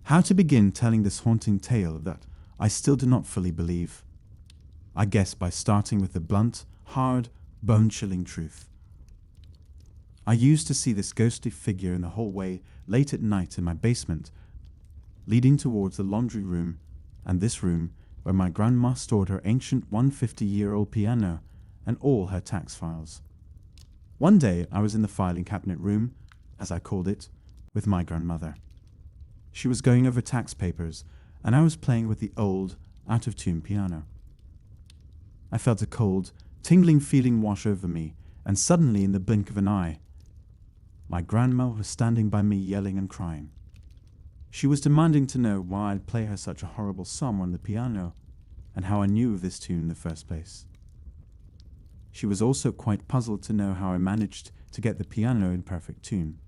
How to begin telling this haunting tale that I still do not fully believe? I guess by starting with the blunt, hard, bone-chilling truth. I used to see this ghostly figure in the hallway late at night in my basement, leading towards the laundry room and this room where my grandma stored her ancient 150-year-old piano and all her tax files. One day I was in the filing cabinet room, as I called it, with my grandmother. She was going over tax papers, and I was playing with the old, out-of-tune piano. I felt a cold, tingling feeling wash over me, and suddenly, in the blink of an eye, my grandma was standing by me yelling and crying. She was demanding to know why I'd play her such a horrible song on the piano, and how I knew of this tune in the first place. She was also quite puzzled to know how I managed to get the piano in perfect tune.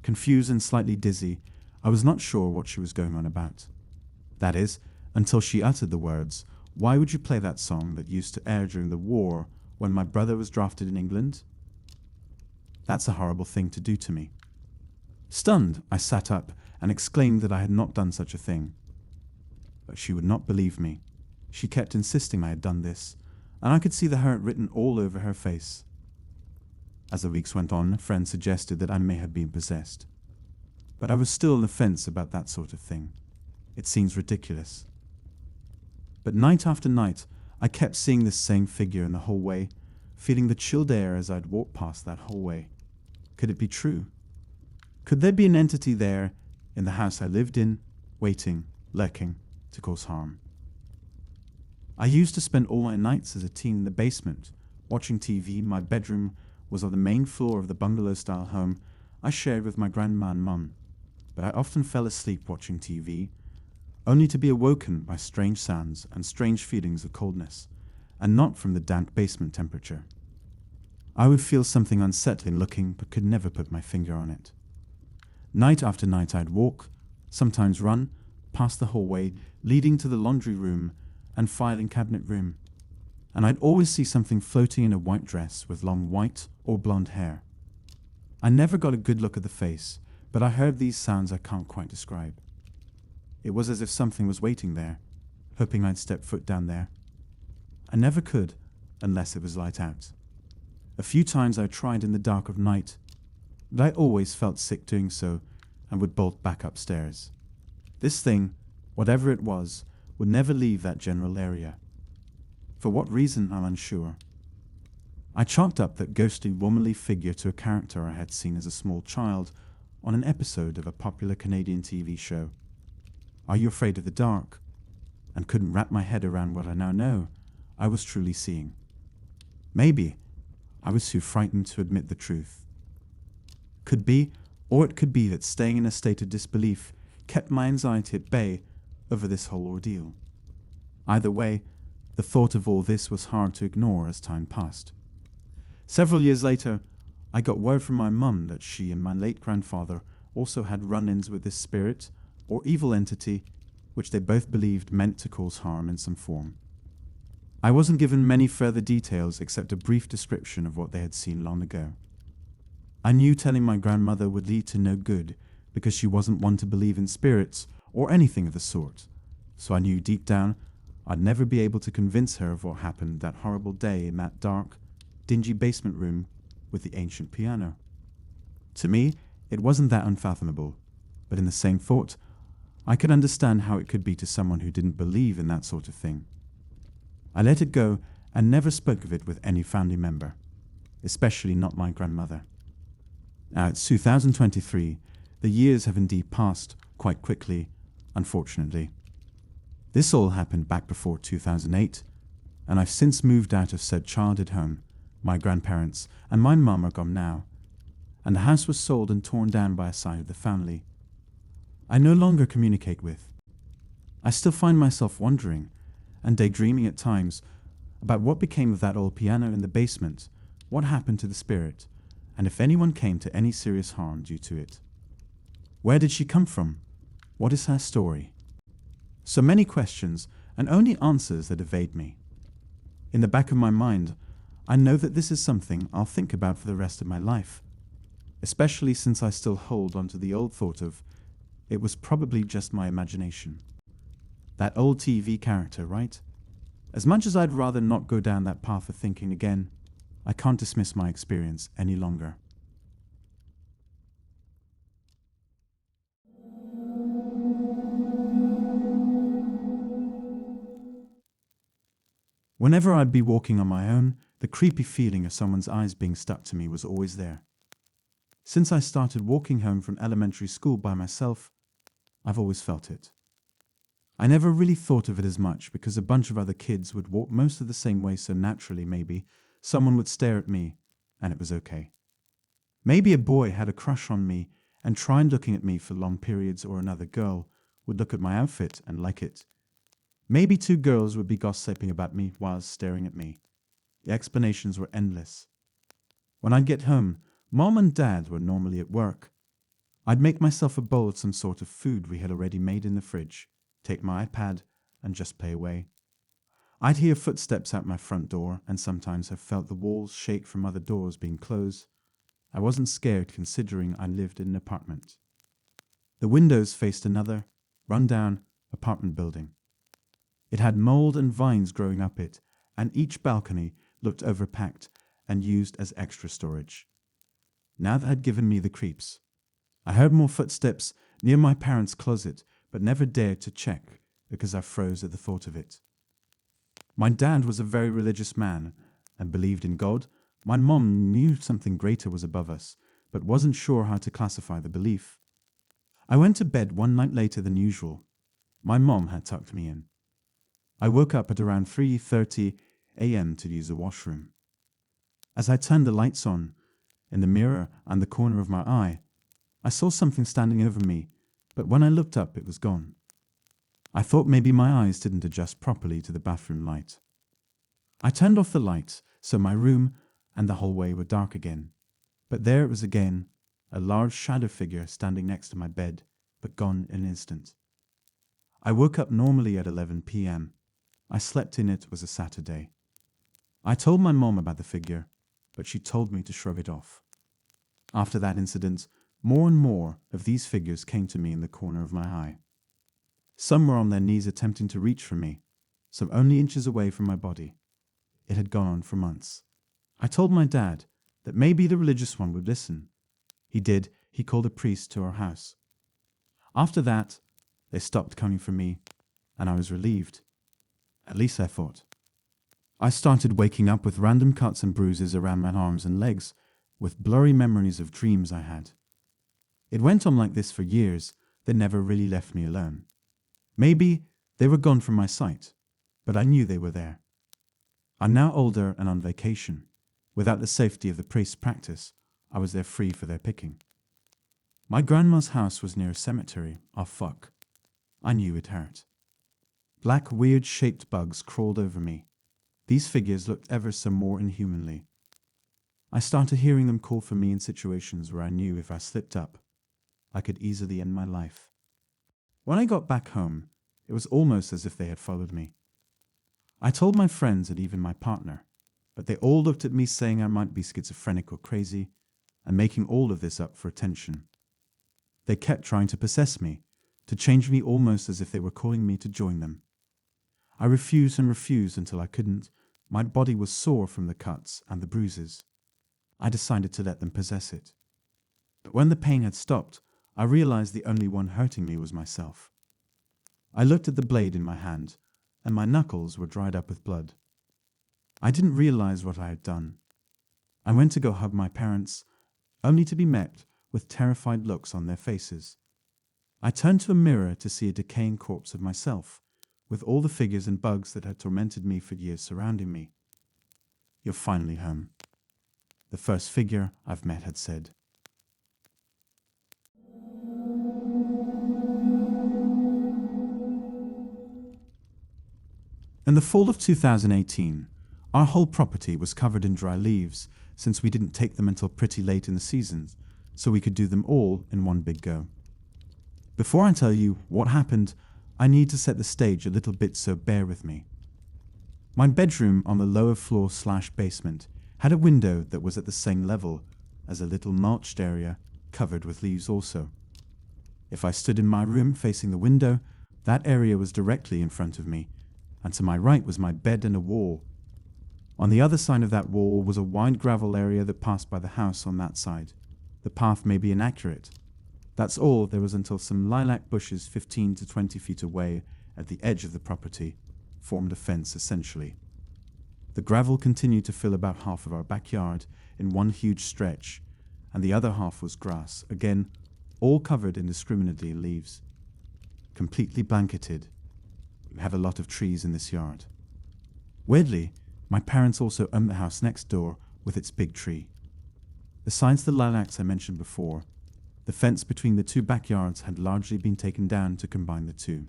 Confused and slightly dizzy, I was not sure what she was going on about. That is, until she uttered the words, "Why would you play that song that used to air during the war when my brother was drafted in England?" That's a horrible thing to do to me. Stunned, I sat up and exclaimed that I had not done such a thing. But she would not believe me. She kept insisting I had done this, and I could see the hurt written all over her face. As the weeks went on, friends suggested that I may have been possessed. But I was still on the fence about that sort of thing. It seems ridiculous. But night after night, I kept seeing this same figure in the hallway, feeling the chilled air as I'd walked past that hallway. Could it be true? Could there be an entity there, in the house I lived in, waiting, lurking, to cause harm? I used to spend all my nights as a teen in the basement, watching TV. My bedroom was on the main floor of the bungalow-style home I shared with my grandma and mum, but I often fell asleep watching TV, only to be awoken by strange sounds and strange feelings of coldness, and not from the damp basement temperature. I would feel something unsettling looking, but could never put my finger on it. Night after night I'd walk, sometimes run, past the hallway leading to the laundry room and filing cabinet room, and I'd always see something floating in a white dress with long white or blonde hair. I never got a good look at the face, but I heard these sounds I can't quite describe. It was as if something was waiting there, hoping I'd step foot down there. I never could, unless it was light out. A few times I tried in the dark of night, but I always felt sick doing so and would bolt back upstairs. This thing, whatever it was, would never leave that general area. For what reason, I'm unsure. I chalked up that ghostly womanly figure to a character I had seen as a small child on an episode of a popular Canadian TV show. Are You Afraid of the Dark? And couldn't wrap my head around what I now know I was truly seeing. Maybe I was too frightened to admit the truth. Could be, or it could be that staying in a state of disbelief kept my anxiety at bay over this whole ordeal. Either way, the thought of all this was hard to ignore as time passed. Several years later, I got word from my mum that she and my late grandfather also had run-ins with this spirit or evil entity, which they both believed meant to cause harm in some form. I wasn't given many further details except a brief description of what they had seen long ago. I knew telling my grandmother would lead to no good because she wasn't one to believe in spirits or anything of the sort, so I knew deep down I'd never be able to convince her of what happened that horrible day in that dark, dingy basement room with the ancient piano. To me, it wasn't that unfathomable, but in the same thought, I could understand how it could be to someone who didn't believe in that sort of thing. I let it go and never spoke of it with any family member, especially not my grandmother. Now it's 2023. The years have indeed passed quite quickly, unfortunately. This all happened back before 2008, and I've since moved out of said childhood home. My grandparents and my mum are gone now, and the house was sold and torn down by a side of the family I no longer communicate with. I still find myself wondering and daydreaming at times about what became of that old piano in the basement, what happened to the spirit, and if anyone came to any serious harm due to it. Where did she come from? What is her story? So many questions and only answers that evade me. In the back of my mind, I know that this is something I'll think about for the rest of my life, especially since I still hold onto the old thought of It was probably just my imagination. That old TV character, right? As much as I'd rather not go down that path of thinking again, I can't dismiss my experience any longer. Whenever I'd be walking on my own, the creepy feeling of someone's eyes being stuck to me was always there. Since I started walking home from elementary school by myself, I've always felt it. I never really thought of it as much because a bunch of other kids would walk most of the same way, so naturally maybe someone would stare at me and it was okay. Maybe a boy had a crush on me and tried looking at me for long periods, or another girl would look at my outfit and like it. Maybe two girls would be gossiping about me while staring at me. The explanations were endless. When I'd get home, Mom and Dad were normally at work. I'd make myself a bowl of some sort of food we had already made in the fridge, take my iPad, and just play away. I'd hear footsteps out my front door and sometimes have felt the walls shake from other doors being closed. I wasn't scared considering I lived in an apartment. The windows faced another, run-down apartment building. It had mold and vines growing up it, and each balcony looked overpacked and used as extra storage. Now that had given me the creeps. I heard more footsteps near my parents' closet, but never dared to check because I froze at the thought of it. My dad was a very religious man and believed in God. My mom knew something greater was above us, but wasn't sure how to classify the belief. I went to bed one night later than usual. My mom had tucked me in. I woke up at around 3:30 a.m. to use the washroom. As I turned the lights on, in the mirror and the corner of my eye, I saw something standing over me, but when I looked up, it was gone. I thought maybe my eyes didn't adjust properly to the bathroom light. I turned off the light, so my room and the hallway were dark again. But there it was again, a large shadow figure standing next to my bed, but gone in an instant. I woke up normally at 11 p.m. I slept in. It was a Saturday. I told my mom about the figure, but she told me to shrug it off. After that incident, more and more of these figures came to me in the corner of my eye. Some were on their knees attempting to reach for me, some only inches away from my body. It had gone on for months. I told my dad that maybe the religious one would listen. He did. He called a priest to our house. After that, they stopped coming for me, and I was relieved. At least I thought. I started waking up with random cuts and bruises around my arms and legs, with blurry memories of dreams I had. It went on like this for years. They never really left me alone. Maybe they were gone from my sight, but I knew they were there. I'm now older and on vacation. Without the safety of the priest's practice, I was there free for their picking. My grandma's house was near a cemetery. Oh fuck. I knew it hurt. Black, weird-shaped bugs crawled over me. These figures looked ever so more inhumanly. I started hearing them call for me in situations where I knew if I slipped up, I could easily end my life. When I got back home, it was almost as if they had followed me. I told my friends and even my partner, but they all looked at me saying I might be schizophrenic or crazy, and making all of this up for attention. They kept trying to possess me, to change me almost as if they were calling me to join them. I refused and refused until I couldn't. My body was sore from the cuts and the bruises. I decided to let them possess it. But when the pain had stopped, I realized the only one hurting me was myself. I looked at the blade in my hand, and my knuckles were dried up with blood. I didn't realize what I had done. I went to go hug my parents, only to be met with terrified looks on their faces. I turned to a mirror to see a decaying corpse of myself, with all the figures and bugs that had tormented me for years surrounding me. "You're finally home," the first figure I've met had said. In the fall of 2018, our whole property was covered in dry leaves since we didn't take them until pretty late in the season, so we could do them all in one big go. Before I tell you what happened, I need to set the stage a little bit, so bear with me. My bedroom on the lower floor/basement had a window that was at the same level as a little mulched area covered with leaves also. If I stood in my room facing the window, that area was directly in front of me, and to my right was my bed and a wall. On the other side of that wall was a wide gravel area that passed by the house on that side. The path may be inaccurate. That's all there was until some lilac bushes 15 to 20 feet away at the edge of the property formed a fence essentially. The gravel continued to fill about half of our backyard in one huge stretch, and the other half was grass, again, all covered indiscriminately in leaves. Completely blanketed. We have a lot of trees in this yard. Weirdly, my parents also owned the house next door with its big tree. Besides the lilacs I mentioned before, the fence between the two backyards had largely been taken down to combine the two.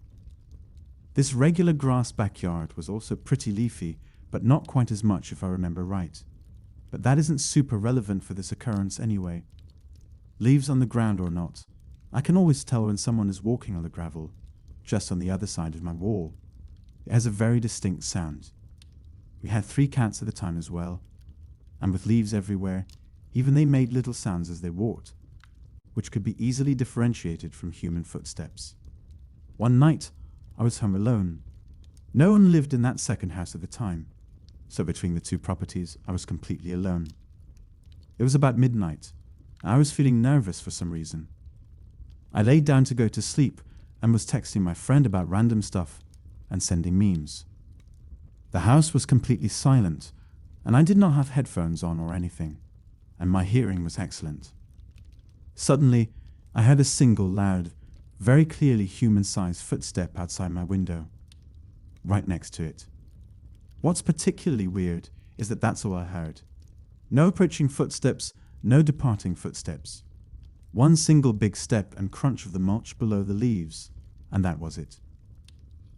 This regular grass backyard was also pretty leafy, but not quite as much if I remember right. But that isn't super relevant for this occurrence anyway. Leaves on the ground or not, I can always tell when someone is walking on the gravel, just on the other side of my wall. It has a very distinct sound. We had 3 cats at the time as well, and with leaves everywhere, even they made little sounds as they walked, which could be easily differentiated from human footsteps. One night, I was home alone. No one lived in that second house at the time, so between the two properties, I was completely alone. It was about midnight, and I was feeling nervous for some reason. I laid down to go to sleep and was texting my friend about random stuff and sending memes. The house was completely silent, and I did not have headphones on or anything, and my hearing was excellent. Suddenly, I heard a single loud, very clearly human-sized footstep outside my window, right next to it. What's particularly weird is that that's all I heard. No approaching footsteps, no departing footsteps. One single big step and crunch of the mulch below the leaves, and that was it.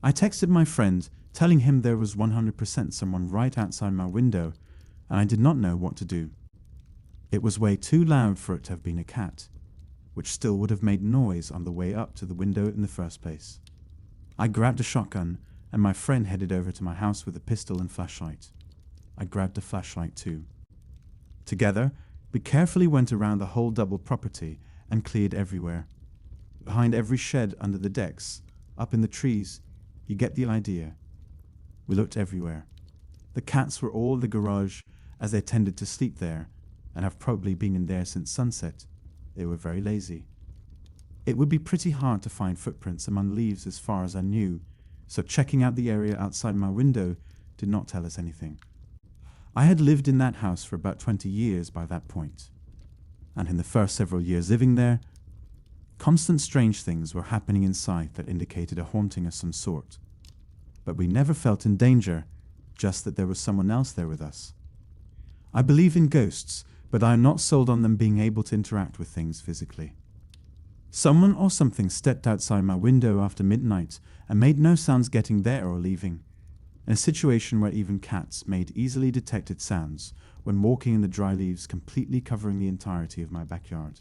I texted my friend, telling him there was 100% someone right outside my window, and I did not know what to do. It was way too loud for it to have been a cat, which still would have made noise on the way up to the window in the first place. I grabbed a shotgun, and my friend headed over to my house with a pistol and flashlight. I grabbed a flashlight too. Together, we carefully went around the whole double property and cleared everywhere. Behind every shed, under the decks, up in the trees, you get the idea. We looked everywhere. The cats were all in the garage, as they tended to sleep there, and have probably been in there since sunset. They were very lazy. It would be pretty hard to find footprints among leaves as far as I knew, so checking out the area outside my window did not tell us anything. I had lived in that house for about 20 years by that point, and in the first several years living there, constant strange things were happening inside that indicated a haunting of some sort. But we never felt in danger, just that there was someone else there with us. I believe in ghosts, but I am not sold on them being able to interact with things physically. Someone or something stepped outside my window after midnight and made no sounds getting there or leaving, in a situation where even cats made easily detected sounds when walking in the dry leaves completely covering the entirety of my backyard.